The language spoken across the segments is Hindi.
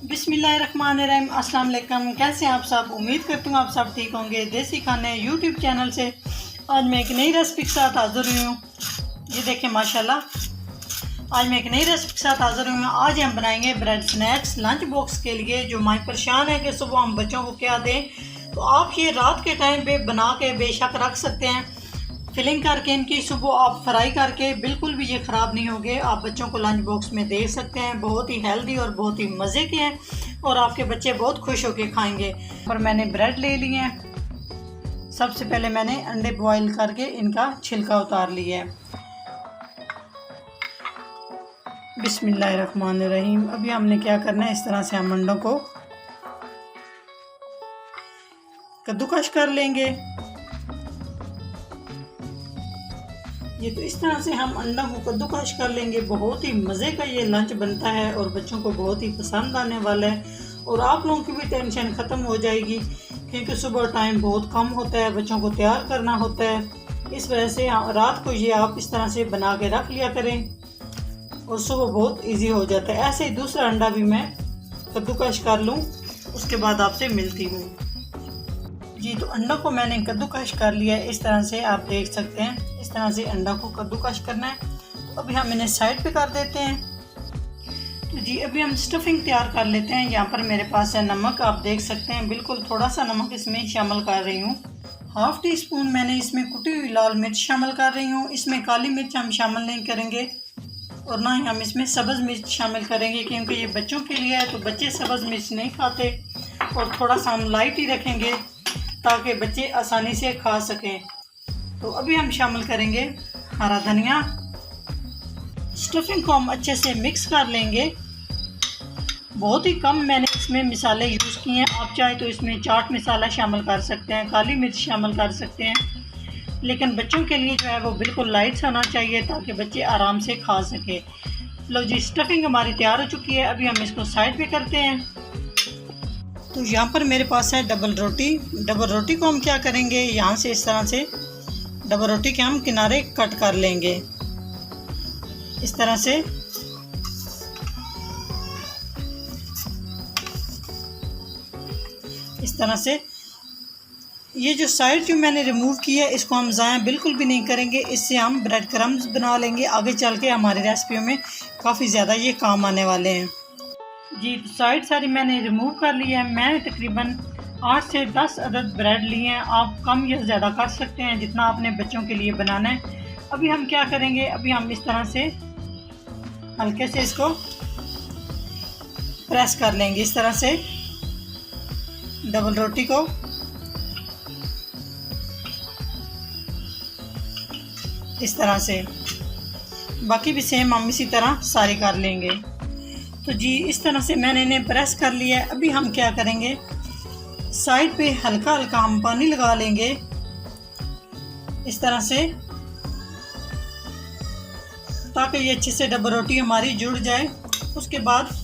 बिस्मिल्लाहिर्रहमानिर्रहीम। अस्सलाम वालेकुम। कैसे हैं आप सब? उम्मीद करती हूँ आप सब ठीक होंगे। देसी खाने यूट्यूब चैनल से आज मैं एक नई रेसिपी के साथ हाज़िर हुई हूँ। ये देखें माशाल्लाह, आज मैं एक नई रेसिपी के साथ हाज़िर हुई हूँ। आज हम बनाएंगे ब्रेड स्नैक्स लंच बॉक्स के लिए। जो माँ परेशान है कि सुबह हम बच्चों को क्या दें, तो आप ये रात के टाइम पे बना के बेशक रख सकते हैं। फिलिंग करके इनकी सुबह आप फ्राई करके बिल्कुल भी ये ख़राब नहीं होंगे। आप बच्चों को लंच बॉक्स में दे सकते हैं। बहुत ही हेल्दी और बहुत ही मज़े के हैं और आपके बच्चे बहुत खुश होकर खाएंगे। और मैंने ब्रेड ले लिए हैं। सबसे पहले मैंने अंडे बॉईल करके इनका छिलका उतार लिया है। बिस्मिल्लाहिर्रहमानिर्रहीम। अभी हमने क्या करना है, इस तरह से हम अंडों को कद्दूकश कर लेंगे। ये तो इस तरह से हम अंडा को कद्दूकश कर लेंगे। बहुत ही मज़े का ये लंच बनता है और बच्चों को बहुत ही पसंद आने वाला है और आप लोगों की भी टेंशन ख़त्म हो जाएगी, क्योंकि सुबह टाइम बहुत कम होता है, बच्चों को तैयार करना होता है। इस वजह से रात को ये आप इस तरह से बना के रख लिया करें और सुबह बहुत इजी हो जाता है। ऐसे ही दूसरा अंडा भी मैं कद्दूकश कर लूँ, उसके बाद आपसे मिलती हूँ। जी, तो अंडा को मैंने कद्दूकश कर लिया है। इस तरह से आप देख सकते हैं, इस तरह से अंडा को कद्दूकश करना है। तो अभी हम इन्हें साइड पे कर देते हैं। तो जी, अभी हम स्टफिंग तैयार कर लेते हैं। यहाँ पर मेरे पास है नमक, आप देख सकते हैं, बिल्कुल थोड़ा सा नमक इसमें शामिल कर रही हूँ। हाफ़ टी स्पून मैंने इसमें कुटी हुई लाल मिर्च शामिल कर रही हूँ। इसमें काली मिर्च हम शामिल नहीं करेंगे और ना ही हम इसमें सब्ज़ मिर्च शामिल करेंगे, क्योंकि ये बच्चों के लिए है तो बच्चे सब्ज़ मिर्च नहीं खाते। और थोड़ा सा हम लाइट ही रखेंगे ताकि बच्चे आसानी से खा सकें। तो अभी हम शामिल करेंगे हरा धनिया। स्टफिंग को हम अच्छे से मिक्स कर लेंगे। बहुत ही कम मैंने इसमें मसाले यूज़ किए हैं। आप चाहे तो इसमें चाट मसाला शामिल कर सकते हैं, काली मिर्च शामिल कर सकते हैं, लेकिन बच्चों के लिए जो है वो बिल्कुल लाइट होना चाहिए ताकि बच्चे आराम से खा सकें। लो जी, स्टफिंग हमारी तैयार हो चुकी है। अभी हम इसको साइड पे करते हैं। तो यहाँ पर मेरे पास है डबल रोटी। डबल रोटी को हम क्या करेंगे, यहाँ से इस तरह से डबल रोटी के हम किनारे कट कर लेंगे इस तरह से। इस तरह से ये जो साइड जो मैंने रिमूव किया है, इसको हम ज़ाया बिल्कुल भी नहीं करेंगे। इससे हम ब्रेड क्रम्स बना लेंगे। आगे चल के हमारी रेसिपियों में काफ़ी ज़्यादा ये काम आने वाले हैं। जी, साइड सारी मैंने रिमूव कर ली है। मैंने तकरीबन 8 से 10 अदद ब्रेड लिए हैं। आप कम या ज़्यादा कर सकते हैं जितना आपने बच्चों के लिए बनाना है। अभी हम क्या करेंगे, अभी हम इस तरह से हल्के से इसको प्रेस कर लेंगे। इस तरह से डबल रोटी को इस तरह से, बाकी भी सेम हम इसी तरह सारी कर लेंगे। तो जी, इस तरह से मैंने इन्हें प्रेस कर लिया है। अभी हम क्या करेंगे, साइड पे हल्का हल्का हम पानी लगा लेंगे इस तरह से, ताकि ये अच्छे से डबल रोटी हमारी जुड़ जाए। उसके बाद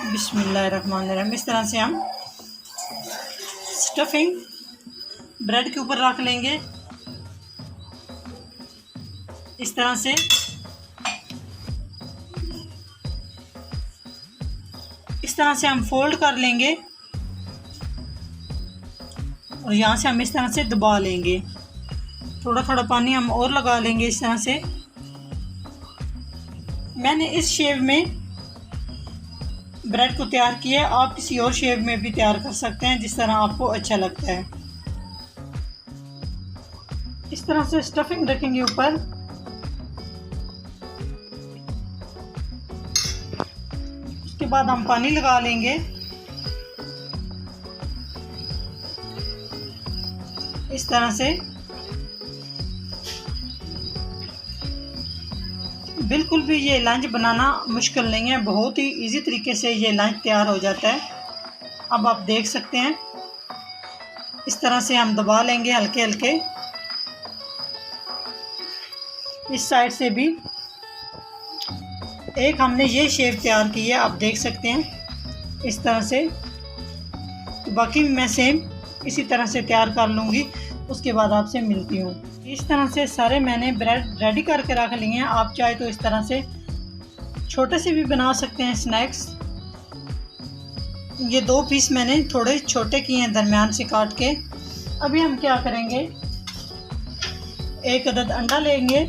बिस्मिल्लाहिर्रहमानिर्रहीम, इस तरह से हम स्टफिंग ब्रेड के ऊपर रख लेंगे इस तरह से। इस तरह से हम फोल्ड कर लेंगे और यहाँ से हम इस तरह से दबा लेंगे। थोड़ा थोड़ा पानी हम और लगा लेंगे इस तरह से। मैंने इस शेप में ब्रेड को तैयार किया है। आप किसी और शेप में भी तैयार कर सकते हैं, जिस तरह आपको अच्छा लगता है। इस तरह से स्टफिंग रखेंगे ऊपर। उसके बाद हम पानी लगा लेंगे इस तरह से। बिल्कुल भी ये लंच बनाना मुश्किल नहीं है, बहुत ही इजी तरीके से ये लंच तैयार हो जाता है। अब आप देख सकते हैं, इस तरह से हम दबा लेंगे हल्के हल्के। इस साइड से भी एक हमने ये शेप तैयार की है, आप देख सकते हैं इस तरह से। तो बाकी भी मैं सेम इसी तरह से तैयार कर लूँगी, उसके बाद आपसे मिलती हूँ। इस तरह से सारे मैंने ब्रेड रेडी करके रख लिए हैं। आप चाहे तो इस तरह से छोटे से भी बना सकते हैं स्नैक्स। ये 2 पीस मैंने थोड़े छोटे किए हैं दरमियान से काट के। अभी हम क्या करेंगे, 1 अदद अंडा लेंगे,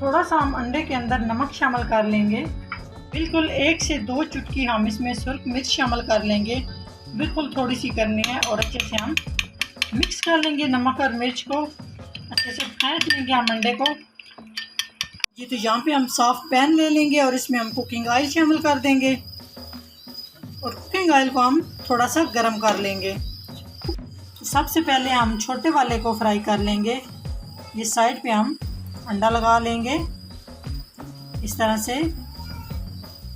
थोड़ा सा हम अंडे के अंदर नमक शामिल कर लेंगे। बिल्कुल 1 से 2 चुटकी हम इसमें सुर्ख मिर्च शामिल कर लेंगे। बिल्कुल थोड़ी सी करनी है और अच्छे से हम मिक्स कर लेंगे। नमक और मिर्च को अच्छे से फेंट लेंगे हम अंडे को। जी तो यहाँ पे हम साफ पैन ले लेंगे और इसमें हम कुकिंग ऑयल शामिल कर देंगे और कुकिंग ऑयल को हम थोड़ा सा गर्म कर लेंगे। तो सबसे पहले हम छोटे वाले को फ्राई कर लेंगे। ये साइड पे हम अंडा लगा लेंगे इस तरह से,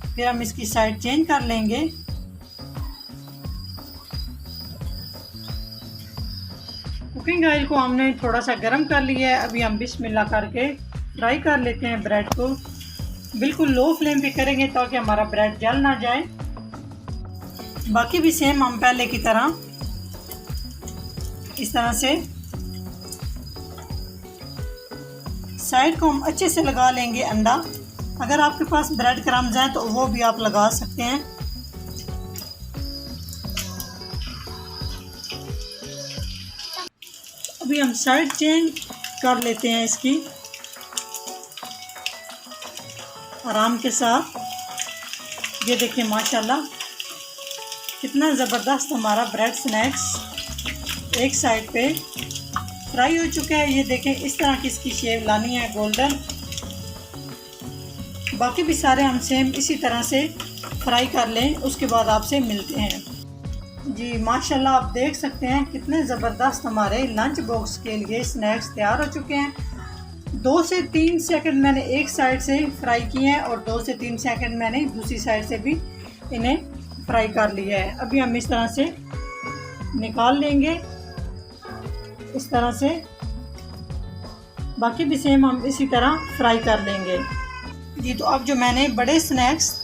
फिर हम इसकी साइड चेंज कर लेंगे। कुकिंग ऑयल को हमने थोड़ा सा गर्म कर लिया है। अभी हम बिस्मिल्लाह करके फ्राई कर लेते हैं ब्रेड को। बिल्कुल लो फ्लेम पे करेंगे ताकि हमारा ब्रेड जल ना जाए। बाकी भी सेम हम पहले की तरह इस तरह से साइड को हम अच्छे से लगा लेंगे अंडा। अगर आपके पास ब्रेड क्रम्स हैं तो वो भी आप लगा सकते हैं। अभी हम साइड चेंज कर लेते हैं इसकी आराम के साथ। ये देखिए माशाल्लाह कितना ज़बरदस्त हमारा ब्रेड स्नैक्स एक साइड पे फ्राई हो चुका है। ये देखें इस तरह की इसकी शेप लानी है गोल्डन। बाकी भी सारे हम सेम इसी तरह से फ्राई कर लें, उसके बाद आपसे मिलते हैं। जी माशाल्लाह आप देख सकते हैं कितने ज़बरदस्त हमारे लंच बॉक्स के लिए स्नैक्स तैयार हो चुके हैं। 2 से 3 सेकंड मैंने एक साइड से फ्राई किए हैं और 2 से 3 सेकंड मैंने दूसरी साइड से भी इन्हें फ्राई कर लिया है। अभी हम इस तरह से निकाल लेंगे इस तरह से। बाकी भी सेम हम इसी तरह फ्राई कर लेंगे। जी तो अब जो मैंने बड़े स्नैक्स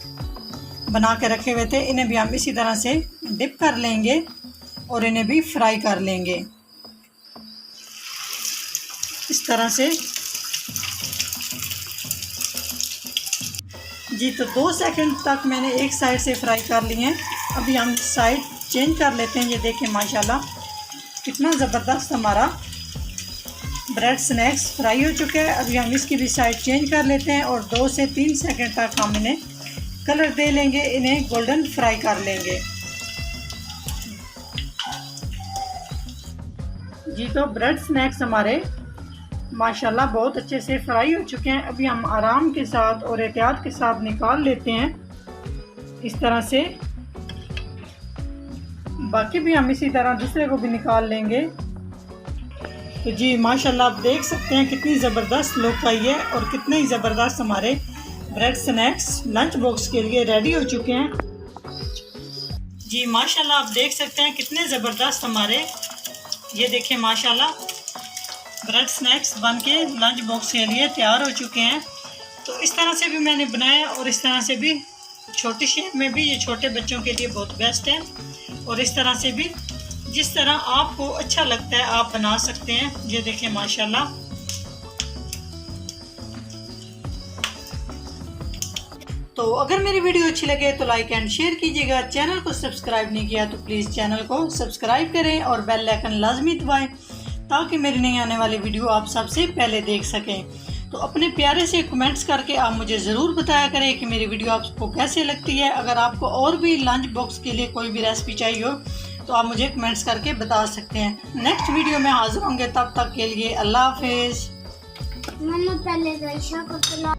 बना के रखे हुए थे इन्हें भी हम इसी तरह से डिप कर लेंगे और इन्हें भी फ्राई कर लेंगे इस तरह से। जी तो 2 सेकंड तक मैंने एक साइड से फ्राई कर लिए हैं। अभी हम साइड चेंज कर लेते हैं। ये देखें माशाल्लाह कितना ज़बरदस्त हमारा ब्रेड स्नैक्स फ्राई हो चुका है। अभी हम इसकी भी साइड चेंज कर लेते हैं और 2 से 3 सेकंड तक हम इन्हें कलर दे लेंगे, इन्हें गोल्डन फ्राई कर लेंगे। जी तो ब्रेड स्नैक्स हमारे माशाल्लाह बहुत अच्छे से फ्राई हो चुके हैं। अभी हम आराम के साथ और एहतियात के साथ निकाल लेते हैं इस तरह से। बाकी भी हम इसी तरह दूसरे को भी निकाल लेंगे। तो जी माशाल्लाह आप देख सकते हैं कितनी ज़बरदस्त लुक आई है और कितने ही ज़बरदस्त हमारे ब्रेड स्नैक्स लंच बॉक्स के लिए रेडी हो चुके हैं। जी माशाल्लाह आप देख सकते हैं कितने ज़बरदस्त हमारे, ये देखें माशाल्लाह ब्रेड स्नैक्स बन के लंच बॉक्स के लिए तैयार हो चुके हैं। तो इस तरह से भी मैंने बनाया और इस तरह से भी छोटी शेप में भी, ये छोटे बच्चों के लिए बहुत बेस्ट है। और इस तरह से भी जिस तरह आपको अच्छा लगता है आप बना सकते हैं। ये देखें माशाल्लाह। तो अगर मेरी वीडियो अच्छी लगे तो लाइक एंड शेयर कीजिएगा। चैनल को सब्सक्राइब नहीं किया तो प्लीज़ चैनल को सब्सक्राइब करें और बेल आइकन लाजमी दबाएं ताकि मेरी नई आने वाली वीडियो आप सबसे पहले देख सकें। तो अपने प्यारे से कमेंट्स करके आप मुझे ज़रूर बताया करें कि मेरी वीडियो आपको कैसे लगती है। अगर आपको और भी लंच बॉक्स के लिए कोई भी रेसिपी चाहिए हो तो आप मुझे कमेंट्स करके बता सकते हैं। नेक्स्ट वीडियो में हाजिर होंगे, तब तक के लिए अल्लाह हाफिज़।